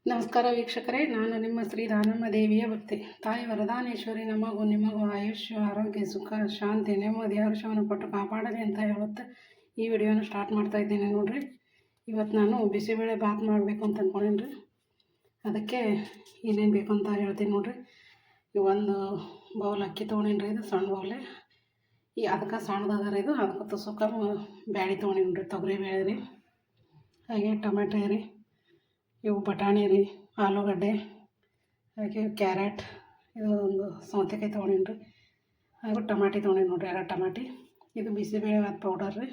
ನಮಸ್ಕಾರ ವೀಕ್ಷಕರೇ, ನಾನು ನಿಮ್ಮ ಶ್ರೀ ದಾನಮ್ಮ ದೇವಿಯ ಭಕ್ತಿ. ತಾಯಿ ವರದಾನೇಶ್ವರಿ ನಮಗೂ ನಿಮಗೂ ಆಯುಷ್ಯ, ಆರೋಗ್ಯ, ಸುಖ, ಶಾಂತಿ, ನೆಮ್ಮದಿ, ಹರ್ಷವನ್ನು ಕೊಟ್ಟು ಕಾಪಾಡಲಿ ಅಂತ ಹೇಳುತ್ತಾ ಈ ವಿಡಿಯೋನ ಸ್ಟಾರ್ಟ್ ಮಾಡ್ತಾ ಇದ್ದೇನೆ. ನೋಡ್ರಿ, ಇವತ್ತು ನಾನು ಬಿಸಿಬೇಳೆ ಬಾತ್ ಮಾಡಬೇಕು ಅಂತ ಅಂದ್ಕೊಂಡೇನಿ. ಅದಕ್ಕೆ ಏನೇನು ಬೇಕು ಅಂತ ಹೇಳ್ತೀನಿ ನೋಡ್ರಿ. ಒಂದು ಬೌಲ್ ಅಕ್ಕಿ ತೊಗೊಂಡೇನಿ. ಇದು ಸಣ್ಣ ಬೌಲೆ, ಅದಕ್ಕೆ ಸಣ್ಣದಾದ್ರೆ ಇದು. ಅದಕ್ಕೆ ತುಸುಕ ಬ್ಯಾಳಿ ತೊಗೊಂಡೇನಿ, ತೊಗರಿ ಬೇಳೆ ರೀ, ಹಾಗೆ ಟೊಮೆಟೊ ರೀ, ಇವು ಬಟಾಣಿ ರೀ, ಆಲೂಗಡ್ಡೆ, ಹಾಗೆ ಕ್ಯಾರೆಟ್, ಇದು ಒಂದು ಸೌತೆಕಾಯಿ ತೊಗೊಂಡೇನಿ ರೀ, ಹಾಗೂ ಟಮಾಟಿ ತೊಗೊಂಡೇನಿ ನೋಡಿರಿ, 2 ಟಮಾಟಿ. ಇದು ಬಿಸಿಬೇಳೆಭಾತ್ ಪೌಡರ್ ರೀ.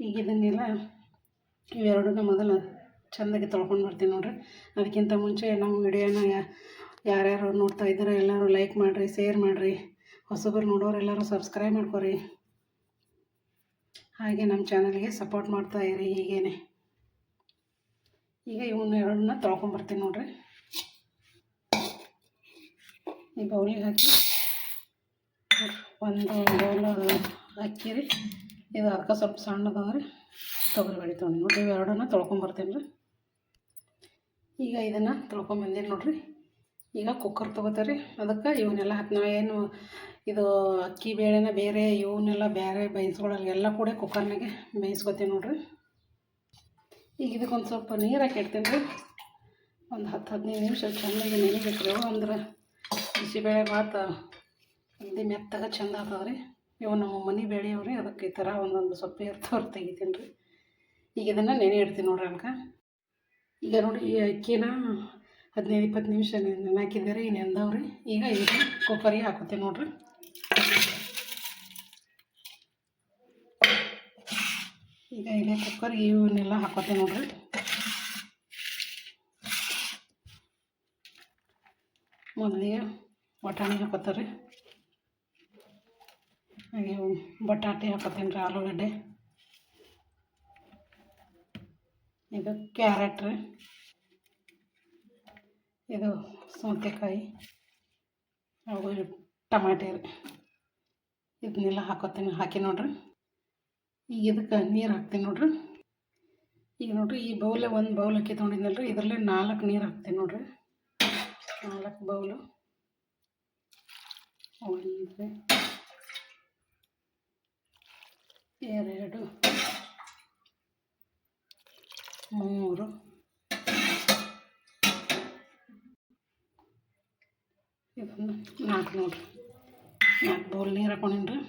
ಈಗ ಇದನ್ನೆಲ್ಲ ಇವೆರಡನ್ನ ಮೊದಲು ಚೆಂದಾಗಿ ತೊಳ್ಕೊಂಡು ಬರ್ತೀನಿ ನೋಡಿರಿ. ಅದಕ್ಕಿಂತ ಮುಂಚೆ ನಮ್ಮ ವಿಡಿಯೋನ ಯಾರ್ಯಾರು ನೋಡ್ತಾ ಇದ್ದಾರೆ ಎಲ್ಲರೂ ಲೈಕ್ ಮಾಡಿರಿ, ಶೇರ್ ಮಾಡಿರಿ, ಹೊಸಬರು ನೋಡೋರು ಎಲ್ಲರೂ ಸಬ್ಸ್ಕ್ರೈಬ್ ಮಾಡ್ಕೊರಿ, ಹಾಗೆ ನಮ್ಮ ಚಾನಲ್ಗೆ ಸಪೋರ್ಟ್ ಮಾಡ್ತಾಯಿರಿ ಹೀಗೇನೆ. ಈಗ ಇವನ್ನ ಎರಡನ್ನ ತೊಳ್ಕೊಂಬರ್ತೀನಿ ನೋಡ್ರಿ. ಈ ಬೌಲಿಗೆ ಹಾಕಿ ಒಂದು ಬೌಲ್ ಅಕ್ಕಿ ರೀ, ಇದು ಅದಕ್ಕೆ ಸ್ವಲ್ಪ ಸಣ್ಣದವ್ರಿ ತೊಗರಿ ಬೇಳೆ ತೊಗೊಂಡು ನೋಡಿರಿ. ಇವೆರಡನ್ನ ತೊಳ್ಕೊಂಬರ್ತೀನಿ ರೀ. ಈಗ ಇದನ್ನು ತೊಳ್ಕೊಂಬಂದೀನಿ ನೋಡಿರಿ. ಈಗ ಕುಕ್ಕರ್ ತೊಗೋತೀರಿ. ಅದಕ್ಕೆ ಇವನ್ನೆಲ್ಲ ಹಾಕಿ ನಾವು ಏನು ಇದು ಅಕ್ಕಿ ಬೇಳೆನ ಬೇರೆ, ಇವನ್ನೆಲ್ಲ ಬೇರೆ ಬೇಯಿಸ್ಕೊಳ್ಳಲ್ಲ, ಎಲ್ಲ ಕೂಡ ಕುಕ್ಕರ್ನಾಗೆ ಬೇಯಿಸ್ಕೊತೀನಿ ನೋಡಿರಿ. ಈಗ ಇದಕ್ಕೊಂದು ಸ್ವಲ್ಪ ನೀರು ಹಾಕಿ ಇಡ್ತೀನಿ ರೀ. ಒಂದು 10-15 ನಿಮಿಷ ಚೆನ್ನಾಗಿ ನೆನಿಬೇಕು ರೀ. ಅಂದ್ರೆ ಬಿಸಿಬೇಳೆ ಭಾತ್ ಅಗದಿ ಮೆತ್ತಗೆ ಚೆಂದ ಆಗ್ತದೆ ರೀ. ಇವು ನಮ್ಮ ಮನೆ ಬೇಳೆಯವು ರೀ, ಅದಕ್ಕೆ ಈ ಥರ ಒಂದೊಂದು ಸ್ವಲ್ಪ ಇರ್ತವ್ರು ತೆಗಿತೀನಿ ರೀ. ಈಗ ಇದನ್ನು ನೆನೆ ಇಡ್ತೀನಿ ನೋಡ್ರಿ. ಅನ್ಕ ಈಗ ನೋಡಿ, ಈ ಅಕ್ಕಿನ 15-20 ನಿಮಿಷ ನೆನಾಕಿದ್ದೆ ರೀ, ನೆಂದವ್ರಿ. ಈಗ ಇದನ್ನು ಕುಕ್ಕರಿಗೆ ಹಾಕೋತೀನಿ ನೋಡ್ರಿ. ಈಗ ಇದೇ ಕುಕ್ಕರ್ಗೆ ಇವನ್ನೆಲ್ಲ ಹಾಕೋತೀನಿ ನೋಡ್ರಿ. ಮೊದಲಿಗೆ ಬಟಾಣಿ ಹಾಕೋತಾರೆ, ಹಾಗೆ ಬಟಾಟೆ ಹಾಕೋತೀನಿ ರೀ, ಆಲೂಗಡ್ಡೆ, ಇದು ಕ್ಯಾರೆಟ್ ರೀ, ಇದು ಸೌತೆಕಾಯಿ, ಹಾಗೂ ಟಮಾಟೆ ರೀ, ಇದನ್ನೆಲ್ಲ ಹಾಕಿ ನೋಡ್ರಿ. ಈಗ ಇದಕ್ಕೆ ನೀರು ಹಾಕ್ತೀನಿ ನೋಡ್ರಿ. ಈಗ ನೋಡ್ರಿ, ಈ ಬೌಲೆ ಒಂದು ಬೌಲ್ ಅಕ್ಕಿ ತೊಗೊಂಡಿದ್ದಲ್ಲ ರೀ, ಇದರಲ್ಲೇ 4 ನೀರು ಹಾಕ್ತೀನಿ ನೋಡ್ರಿ. 4 ಬೌಲು. 1 2 3 ಇದನ್ನು 4 ನೋಡ್ರಿ. 4 ಬೌಲ್ ನೀರು ಹಾಕೊಂಡೇನಿ ರೀ.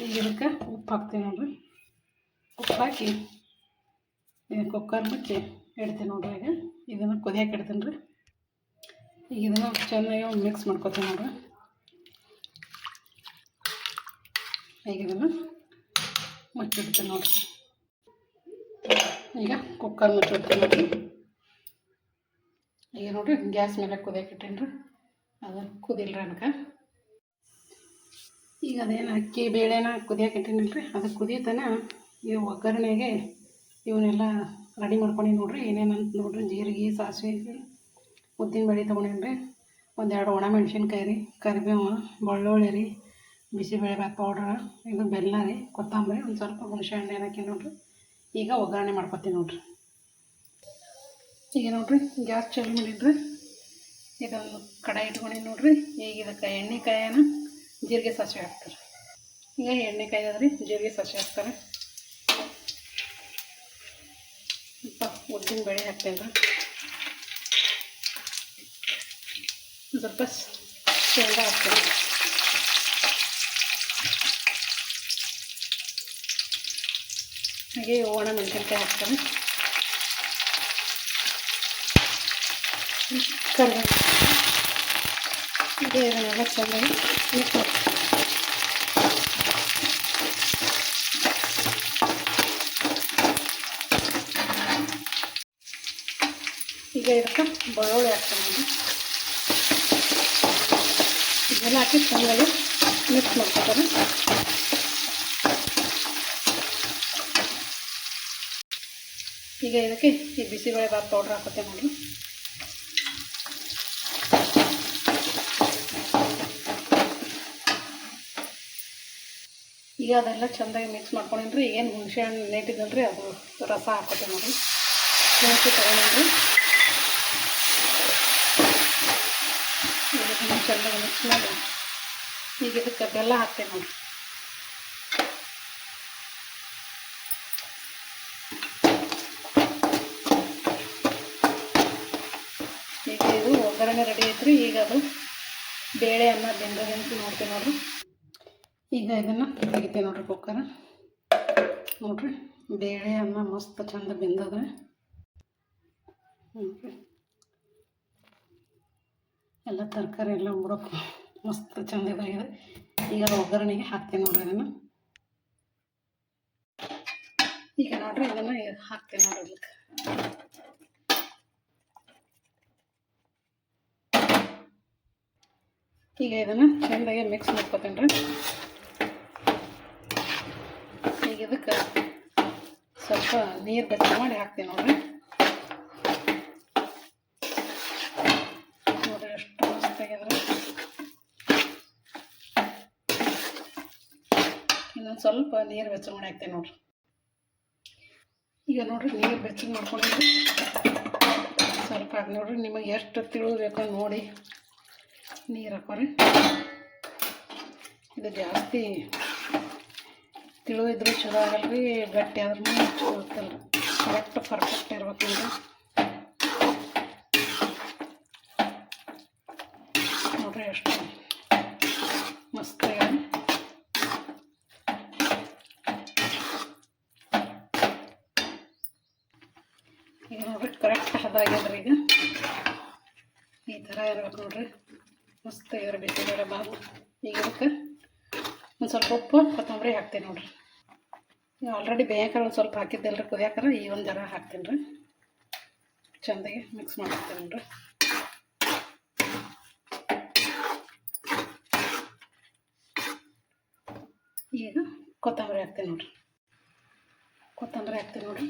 ಈಗ ಇದಕ್ಕೆ ಉಪ್ಪು ಹಾಕ್ತೀನಿ ನೋಡ್ರಿ. ಉಪ್ಪು ಹಾಕಿ ಕುಕ್ಕರ್ ಮುಚ್ಚಿ ಇಡ್ತೀನಿ ನೋಡ್ರಿ. ಈಗ ಇದನ್ನು ಕುದಿಯೋಕೆ ಇಡ್ತೀನಿ ರೀ. ಈಗ ಇದನ್ನು ಚೆನ್ನಾಗಿ ಮಿಕ್ಸ್ ಮಾಡ್ಕೊತೀನಿ ನೋಡ್ರಿ. ಈಗ ಇದನ್ನು ಮುಚ್ಚಿಡ್ತೀನಿ ನೋಡ್ರಿ. ಈಗ ಕುಕ್ಕರ್ ಮುಚ್ಚಿಡ್ತೀನಿ ನೋಡ್ರಿ. ಈಗ ನೋಡಿರಿ, ಗ್ಯಾಸ್ ಮೇಲೆ ಕುದಿಯೋಕೆ ಇಟ್ಟೇನಿ ರೀ. ಅದು ಕುದಿಲ್ರಿ ಅನ್ಕ. ಈಗ ಅದೇನು ಅಕ್ಕಿ ಬೇಳೆನ ಕುದಿಯೋಕೆ ಇಟ್ಟೇನಿಲ್ಲ ರೀ, ಅದು ಕುದಿತಾನ ಇವು ಒಗ್ಗರಣೆಗೆ ಇವನ್ನೆಲ್ಲ ರೆಡಿ ಮಾಡ್ಕೊಂಡೀನಿ ನೋಡ್ರಿ. ಏನೇನಂತ ನೋಡ್ರಿ: ಜೀರಿಗೆ, ಸಾಸಿವೆ, ಉದ್ದಿನಬೇಳೆ ತೊಗೊಂಡೇನಿ ರೀ, 1-2 ಒಣಮೆಣ್ಸಿನ್ಕಾಯಿ ರೀ, ಕರಿಬೇವು, ಬೆಳ್ಳುಳ್ಳಿ ರೀ, ಬಿಸಿಬೇಳೆಭಾತ್ ಪೌಡ್ರ, ಇದು ಬೆಲ್ಲ ರೀ, ಕೊತ್ತಂಬರಿ, ಒಂದು ಸ್ವಲ್ಪ ಹುಣಸೆ ಹಣ್ಣು ಹಾಕಿ ನೋಡ್ರಿ. ಈಗ ಒಗ್ಗರಣೆ ಮಾಡ್ಕೊತೀನಿ ನೋಡ್ರಿ. ಈಗ ನೋಡ್ರಿ, ಗ್ಯಾಸ್ ಚಾಲು ಮಾಡಿದ್ರಿ. ಇದೊಂದು ಕಡಾಯಿ ಇಟ್ಕೊಂಡೀನಿ ನೋಡ್ರಿ. ಈಗ ಇದಕ್ಕೆ ಎಣ್ಣೆ ಕಾಯನ ಜೀರಿಗೆ ಸಾಸಿವೆ ಹಾಕ್ತಾರೆ. ಈಗ ಎಣ್ಣೆ ಕಾಯ್ದದ್ರಿ, ಜೀರಿಗೆ ಸಾಸಿವೆ ಹಾಕ್ತಾರೆ. ಸ್ವಲ್ಪ ಉದ್ದಿನ ಬೇಳೆ ಹಾಕ್ತೇನೆ ರೀ, ಸ್ವಲ್ಪ ಶೇಂಗಾ ಹಾಕ್ತೇನೆ, ಹಾಗೆ ಒಣ ಮೆಣಸಿನ್ಕಾಯಿ ಹಾಕ್ತೇನೆ, ಕರಿಬೇವು. ಹೀಗೆ ಇದನ್ನೆಲ್ಲ ಚೆನ್ನಾಗಿ ಮಿಕ್ಸ್ ಮಾಡಿ. ಈಗ ಇದಕ್ಕೆ ಬೆಳ್ಳುಳ್ಳಿ ಹಾಕ್ತೀನಿ. ಇದೆಲ್ಲ ಹಾಕಿ ಚೆನ್ನಾಗಿ ಮಿಕ್ಸ್ ಮಾಡ್ಕೊತಾರೆ. ಈಗ ಇದಕ್ಕೆ ಈ ಬಿಸಿಬೇಳೆಭಾತ್ ಪೌಡ್ರ್ ಹಾಕೋತೇವೆ ನೋಡಿ. ಈಗ ಅದೆಲ್ಲ ಚೆಂದಾಗಿ ಮಿಕ್ಸ್ ಮಾಡ್ಕೊಂಡ್ರಿ. ಈಗೇನು ಹುಣಸೆ ಹಣ್ಣು ನೆಟ್ಟಿದ್ದಲ್ರಿ, ಅದು ರಸ ಹಾಕೋತೇವೆ ನೋಡಿ. ಹಾಕಿ ತಗೊಂಡ್ರಿ ಇದನ್ನು ಚೆನ್ನಾಗಿ ಮಿಕ್ಸ್ ಮಾಡಿ ಈಗ ಇದಕ್ಕೆ ಬೆಲ್ಲ ಹಾಕ್ತೇನೆ ನೋಡಿ. ಈಗ ಇದು ಒಗ್ಗರಣೆ ರೆಡಿ ಐತ್ರಿ. ಈಗ ಅದು ಬೇಳೆ ಅನ್ನ ಬೆಂದದಂತ ನೋಡ್ತೀವಿ ನೋಡ್ರಿ. ಈಗ ಇದನ್ನು ತೆಗಿತೇವೆ ನೋಡ್ರಿ ಕುಕ್ಕರ್. ನೋಡ್ರಿ ಬೇಳೆ ಅನ್ನ ಮಸ್ತ್ ಚಂದ ಬೆಂದದ ನೋಡ್ರಿ. ಎಲ್ಲ ತರಕಾರಿ ಎಲ್ಲ ಉಡೋಕೆ ಮಸ್ತ್ ಚಂದ ಇದಾಗಿದೆ. ಈಗ ಒಗ್ಗರಣೆಗೆ ಹಾಕ್ತೇನೆ ನೋಡ್ರಿ ಇದನ್ನು. ಈಗ ನೋಡ್ರಿ ಇದನ್ನು ಹಾಕ್ತೇನೆ ನೋಡ್ರಿ ಇದಕ್ಕೆ. ಈಗ ಇದನ್ನು ಚೆಂದಾಗಿ ಮಿಕ್ಸ್ ಮಾಡ್ಕೊತೇನೆ ರೀ. ಈಗ ಇದಕ್ಕೆ ಸ್ವಲ್ಪ ನೀರು ಬೆಚ್ಚ ಮಾಡಿ ಹಾಕ್ತೀನಿ ನೋಡ್ರಿ. ನೋಡ್ರಿ ಎಷ್ಟು ಮಸ್ತ್ ಆಗ್ಯದ್ರಿ. ಇನ್ನೊಂದು ಸ್ವಲ್ಪ ನೀರು ಬೆಚ್ಚ ಮಾಡಿ ಹಾಕ್ತೀನಿ ನೋಡ್ರಿ. ಈಗ ನೋಡ್ರಿ ನೀರು ಬೆಚ್ಚಗೆ ಮಾಡ್ಕೊಂಡಿದ್ರಿ ಸ್ವಲ್ಪ ಹಾಕಿ ನೋಡ್ರಿ. ನಿಮಗೆ ಎಷ್ಟು ತಿಳಿಬೇಕು ನೋಡಿ ನೀರು ಹಾಕೋರಿ. ಇದು ಜಾಸ್ತಿ ತಿಳಿದಿದ್ರೆ ಚಲೋ ಆಗಲ್ರಿ, ಗಟ್ಟಿ ಆದ್ರೂ ಚಲೋ ಆಗ್ತಲ್ರಿ. ಕರೆಕ್ಟ್ ಪರ್ಫೆಕ್ಟ್ ಇರ್ಬೇಕಂದ್ರೆ ನೋಡ್ರಿ ಎಷ್ಟು ಮಸ್ತ್ ಆಗ್ಯಾವ. ಈಗ ನೋಡ್ರಿ ಕರೆಕ್ಟ್ ಹದಾಗ್ಯದ್ರಿ. ಈಗ ಈ ಥರ ಇರ್ಬೇಕು ನೋಡ್ರಿ. ಮಸ್ತ್ ಆಗ್ಯದ್ರಿ ಬಿಸಿಬೇಳೆ ಬಾತ್. ಈಗ ಇದಕ್ಕೆ ಒಂದು ಸ್ವಲ್ಪ ಉಪ್ಪು ಕೊತ್ತಂಬರಿ ಹಾಕ್ತೀನಿ ನೋಡ್ರಿ. ಆಲ್ರೆಡಿ ಬೇಯಾಕರ ಒಂದು ಸ್ವಲ್ಪ ಹಾಕಿದ್ದೆಲ್ರಿ ಕುದಿಯಾಕರ. ಈಗ ಒಂದು ಜರ ಹಾಕ್ತೀನಿ ರೀ. ಚೆಂದಾಗಿ ಮಿಕ್ಸ್ ಮಾಡ್ತೀನಿ ನೋಡ್ರಿ. ಈಗ ಕೊತ್ತಂಬರಿ ಹಾಕ್ತೀನಿ ನೋಡ್ರಿ. ಕೊತ್ತಂಬರಿ ಹಾಕ್ತೀನಿ ನೋಡ್ರಿ.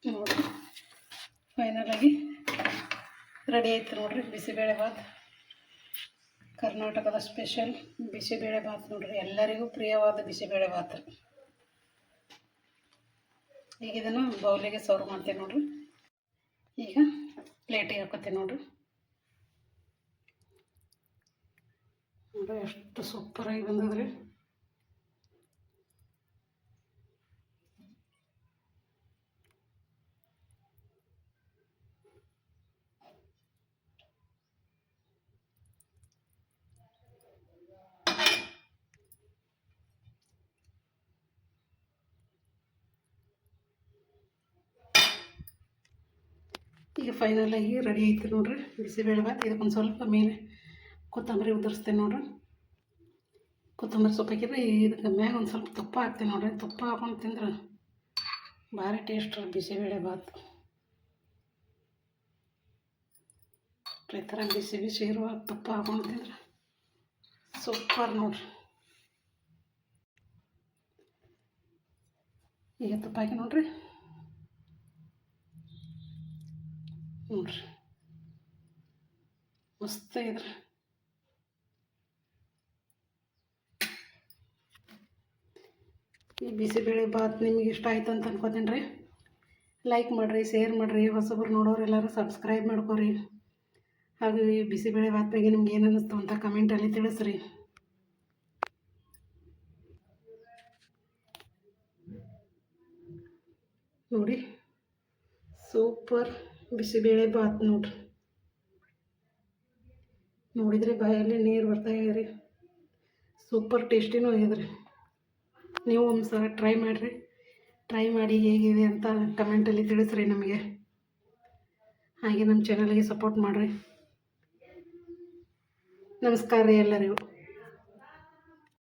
ನೋಡ್ರಿ ಫೈನಲಾಗಿ ರೆಡಿ ಆಯ್ತು ನೋಡ್ರಿ ಬಿಸಿಬೇಳೆ ಬಾತ್. ಕರ್ನಾಟಕದ ಸ್ಪೆಷಲ್ ಬಿಸಿಬೇಳೆ ಬಾತ್ ನೋಡ್ರಿ. ಎಲ್ಲರಿಗೂ ಪ್ರಿಯವಾದ ಬಿಸಿಬೇಳೆ ಬಾತ್. ಈಗ ಇದನ್ನು ಬೌಲಿಗೆ ಸರ್ವ್ ಮಾಡ್ತೀನಿ ನೋಡ್ರಿ. ಈಗ ಪ್ಲೇಟಿಗೆ ಹಾಕೋತೀನಿ ನೋಡ್ರಿ. ನೋಡ್ರಿ ಎಷ್ಟು ಸೂಪರಾಗಿ ಬಂದದ್ರಿ. ಈಗ ಫೈನಲಾಗಿ ರೆಡಿ ಐತಿ ನೋಡ್ರಿ ಬಿಸಿಬೇಳೆ ಬಾತ್. ಇದಕ್ಕೊಂದು ಸ್ವಲ್ಪ ಮೇಲೆ ಕೊತ್ತಂಬರಿ ಉದುರಿಸ್ತೇನೆ ನೋಡ್ರಿ. ಕೊತ್ತಂಬರಿ ಸೊಪ್ಪು ಹಾಕಿದ್ರೆ ಇದಕ್ಕೆ ಮ್ಯಾಗ ಒಂದು ಸ್ವಲ್ಪ ತುಪ್ಪ ಹಾಕ್ತೀನಿ ನೋಡ್ರಿ. ತುಪ್ಪ ಹಾಕೊಂಡು ತಿಂದ್ರೆ ಭಾರಿ ಟೇಸ್ಟ್ ರೀ ಬಿಸಿಬೇಳೆ ಬಾತ್. ಈ ಥರ ಬಿಸಿ ಬಿಸಿ ಇರುವಾಗ ತುಪ್ಪ ಹಾಕೊಂಡು ತಿಂದ್ರೆ ಸೂಪರ್ ನೋಡ್ರಿ. ಈಗ ತುಪ್ಪ ಹಾಕಿ ನೋಡ್ರಿ. ನೋಡ್ರಿ ಮಸ್ತ್ ಇದ್ರಿ. ಈ ಬಿಸಿಬೇಳೆ ಬಾತ್ ನಿಮಗೆ ಇಷ್ಟ ಆಯ್ತು ಅಂತ ಅನ್ಕೋತೀನಿ ರೀ. ಲೈಕ್ ಮಾಡಿರಿ, ಶೇರ್ ಮಾಡಿರಿ. ಹೊಸಬ್ರು ನೋಡೋರು ಎಲ್ಲರೂ ಸಬ್ಸ್ಕ್ರೈಬ್ ಮಾಡ್ಕೊರಿ. ಹಾಗೂ ಈ ಬಿಸಿಬೇಳೆ ಬಾತ್ ಬಗ್ಗೆ ನಿಮ್ಗೆ ಏನು ಅನ್ನಿಸ್ತು ಅಂತ ಕಮೆಂಟಲ್ಲಿ ತಿಳಿಸ್ರಿ. ನೋಡಿ ಸೂಪರ್ ಬಿಸಿಬೇಳೆ ಬಾತ್ ನೋಡ್ರಿ. ನೋಡಿದರೆ ಬಾಯಲ್ಲಿ ನೀರು ಬರ್ತಾ ಇದೆ. ಸೂಪರ್ ಟೇಸ್ಟಿನೂ ಆಗಿದ್ರಿ. ನೀವು ಒಂದು ಸಲ ಟ್ರೈ ಮಾಡಿರಿ. ಟ್ರೈ ಮಾಡಿ ಹೇಗಿದೆ ಅಂತ ಕಮೆಂಟಲ್ಲಿ ತಿಳಿಸ್ರಿ ನಮಗೆ. ಹಾಗೆ ನಮ್ಮ ಚಾನಲ್ಗೆ ಸಪೋರ್ಟ್ ಮಾಡಿರಿ. ನಮಸ್ಕಾರ ರೀ ಎಲ್ಲರಿಗೂ.